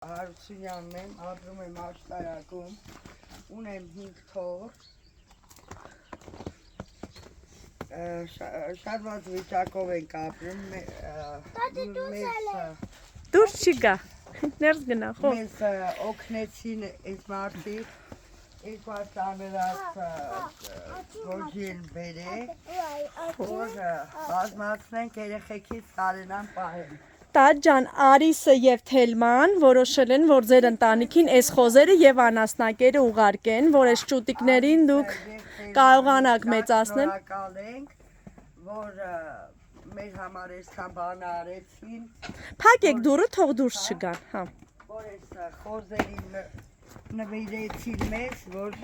Հարությունյանն եմ, ապրում եմ Աշտարակում, ունեմ 5 թոռ, շատ ված վիճակով ենք ապրում, դուրս չի գա, ներս գնա, խո։ Մեզ օգնեցին այս մարդիկ, 2 տարած որջի են բերեք, որ բազմացնենք երեխեքից կարենան պահեն։ Տաճ ջան, Արիսը եւ Թելման որոշել են, որ ձեր ընտանիքին այս խոզերը եւ անասնակերը ուղարկեն, որ այս ճուտիկներին դուք կարողանաք մեծացնել։ Շնորհակալ ենք, որ մեր համար այսքան բան արեցին։ Փակեք դուռը, թող դուրս չգան, հա։ Որ այս խոզերին նվիրեցին մեզ, որ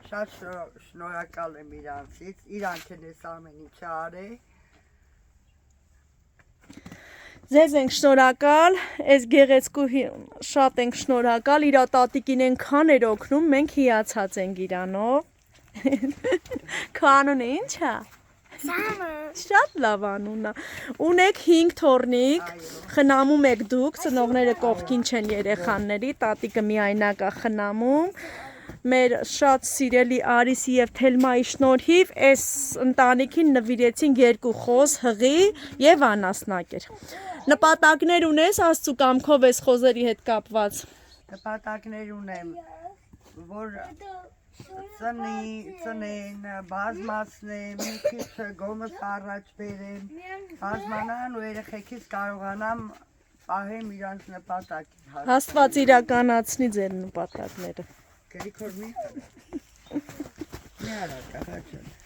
շատ շնորհակալ եմ իրանցից, իրանք են այս ամեն ինչը արել։ Ձեզ ենք շնորհակալ, այս գեղեցկուհին շատ ենք շնորհակալ, իր տատիկին այնքան էր օգնում, մենք հիացած ենք իրանով։ Քո անունը ի՞նչ է։ Սամը։ Շատ լավ անուն է։ Ունեք 5 թոռնիկ, խնամում եք դուք, ծնողները կողքին չեն երեխաների, տատիկը միայնակ է խնամում։ Մեր շատ սիրելի Արիսի եւ Թելմայի շնորհիվ այս ընտանիքին նվիրեցին 2 խոզ, հղի եւ անասնակեր։ Նպատակներ ունես Աստծու կամքով այս խոզերի հետ կապված։ Նպատակներ ունեմ, որ ծնեն, բազմացնեմ, մի քիչ գոմս առաջ բերեմ, բազմանան ու երեխեքից կարողանամ պահեմ իրանց նպատակին։ Աստված իրականացնի ձեր նպատակները։ Գրիգոր մի արա, կահաճան։